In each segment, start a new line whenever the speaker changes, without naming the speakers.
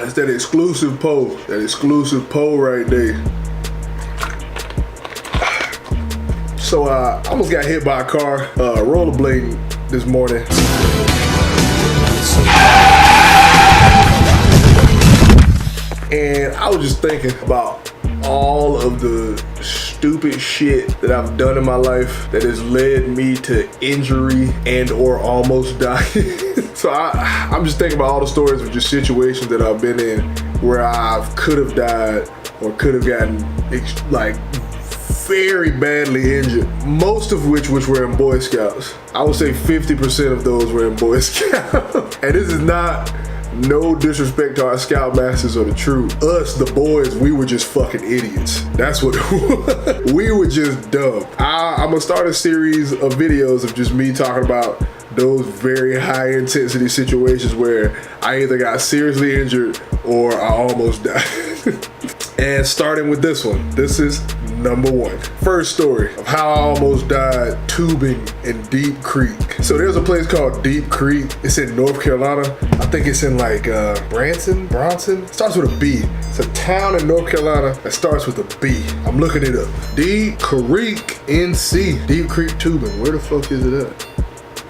That's that exclusive pole. That exclusive pole right there. So I almost got hit by a car rollerblading this morning. And I was just thinking about all of the stupid shit that I've done in my life that has led me to injury and or almost dying. So I'm just thinking about all the stories of just situations that I've been in where I could have died or could have gotten like very badly injured, most of which were in Boy Scouts. I would say 50% of those were in Boy Scouts. And this is not no disrespect to our Scoutmasters or the troop. Us, the boys, we were just fucking idiots. That's what we were just dumb. I'm gonna start a series of videos of just me talking about those very high intensity situations where I either got seriously injured or I almost died. And starting with this one, this is number one. First story of how I almost died tubing in Deep Creek. So there's a place called Deep Creek. It's in North Carolina. I think it's in like Bronson? It starts with a B. It's a town in North Carolina that starts with a B. I'm looking it up. Deep Creek, NC. Deep Creek tubing. Where the fuck is it at?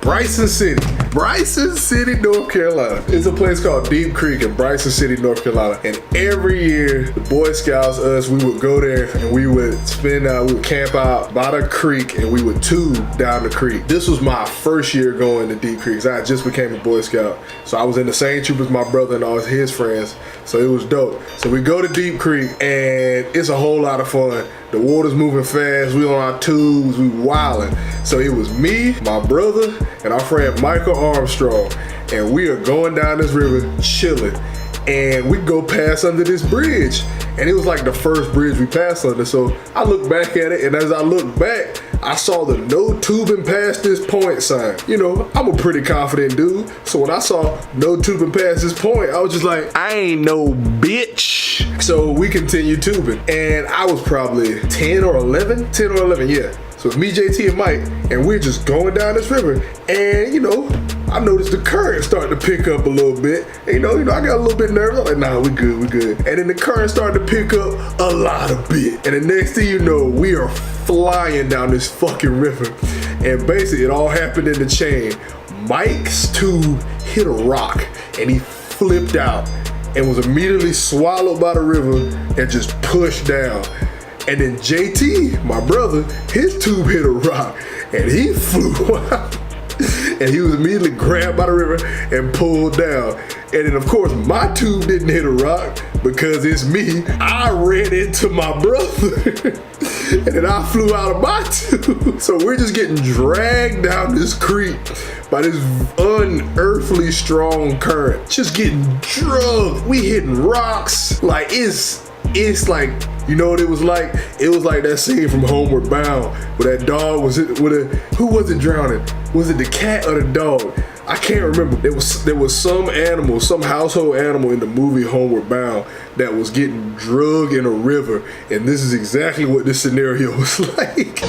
Bryson City, North Carolina. It's a place called Deep Creek in Bryson City, North Carolina. And every year, the Boy Scouts, us, we would go there and we would we would camp out by the creek and we would tube down the creek. This was my first year going to Deep Creek. I just became a Boy Scout. So I was in the same troop as my brother and all his friends. So it was dope. So we go to Deep Creek and it's a whole lot of fun. The water's moving fast, we on our tubes, we wildin'. So it was me, my brother, and our friend Michael Armstrong. And we are going down this river, chilling. And we go past under this bridge. And it was like the first bridge we passed under. So I look back at it, and as I look back, I saw the no tubing past this point sign. You know, I'm a pretty confident dude. So when I saw no tubing past this point, I was just like, I ain't no bitch. So we continued tubing. And I was probably 10 or 11, yeah. So it's me, JT, and Mike, and we're just going down this river. And you know, I noticed the current starting to pick up a little bit. And, you know, I got a little bit nervous. I'm like, nah, we good. And then the current started to pick up a lot of bit. And the next thing you know, we are flying down this fucking river. And basically, it all happened in the chain. Mike's tube hit a rock, and he flipped out and was immediately swallowed by the river and just pushed down. And then JT, my brother, his tube hit a rock, and he flew out. And he was immediately grabbed by the river and pulled down. And then of course my tube didn't hit a rock because it's me. I ran into my brother and then I flew out of my tube. So we're just getting dragged down this creek by this unearthly strong current. Just getting drugged. We hitting rocks. Like it's like, you know what it was like? It was like that scene from Homeward Bound where that dog was who was it drowning? Was it the cat or the dog? I can't remember. There was some animal, some household animal in the movie Homeward Bound that was getting drugged in a river, and this is exactly what this scenario was like.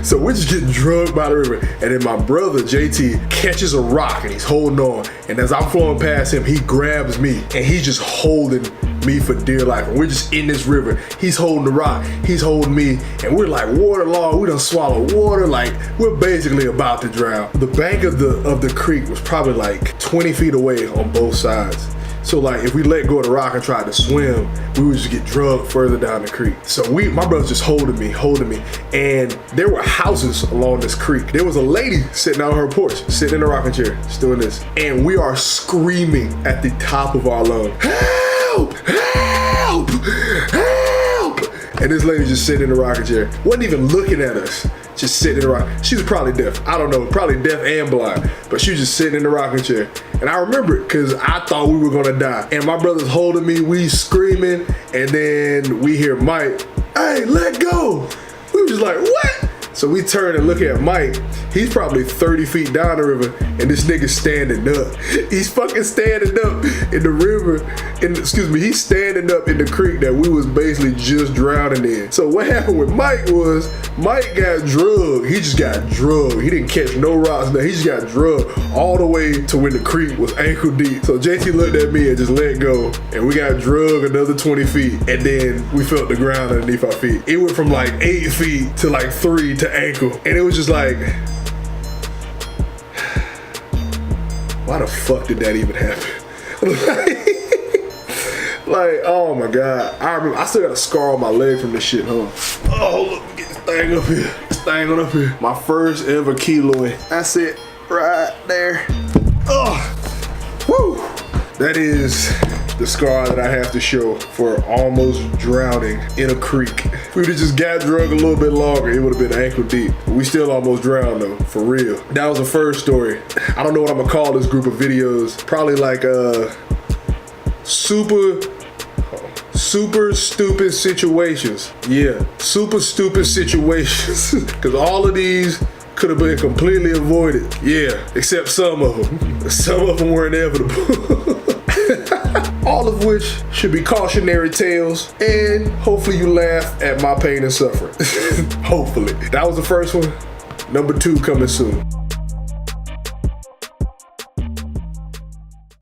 So we're just getting drugged by the river. And then my brother, JT, catches a rock and he's holding on. And as I'm flowing past him, he grabs me and he's just holding me for dear life. And we're just in this river. He's holding the rock, he's holding me. And we're like waterlogged, we done swallow water. Like we're basically about to drown. The bank of the creek was probably like 20 feet away on both sides. So like if we let go of the rock and tried to swim, we would just get drugged further down the creek. So my brother's just holding me. And there were houses along this creek. There was a lady sitting on her porch, sitting in a rocking chair, just doing this. And we are screaming at the top of our lungs, help, help, help. And this lady just sitting in the rocking chair, wasn't even looking at us. Just sitting in the rock. She was probably deaf. I don't know, probably deaf and blind. But she was just sitting in the rocking chair. And I remember it because I thought we were gonna die. And my brother's holding me, we screaming, and then we hear Mike, hey, let go. We were just like, what? So we turn and look at Mike. He's probably 30 feet down the river, and this nigga's standing up. He's fucking standing up in the river, he's standing up in the creek that we was basically just drowning in. So what happened with Mike was, Mike got drugged. He just got drugged. He didn't catch no rocks, no, he just got drugged all the way to when the creek was ankle deep. So JT looked at me and just let go, and we got drugged another 20 feet, and then we felt the ground underneath our feet. It went from like 8 feet to like 3 to ankle, and it was just like, why the fuck did that even happen? Like, oh my God. I remember, I still got a scar on my leg from this shit, huh? Oh, look, get this thing up here. This thing on up here. My first ever kiloing. That's it, right there. Oh, woo. That is the scar that I have to show for almost drowning in a creek. If we would've just got drugged a little bit longer, it would've been ankle deep. We still almost drowned though, for real. That was the first story. I don't know what I'm gonna call this group of videos. Probably like super stupid situations. Yeah, super stupid situations. Cause all of these could have been completely avoided. Yeah, except some of them. Some of them were inevitable. All of which should be cautionary tales, and hopefully you laugh at my pain and suffering. Hopefully. That was the first one. Number 2 coming soon.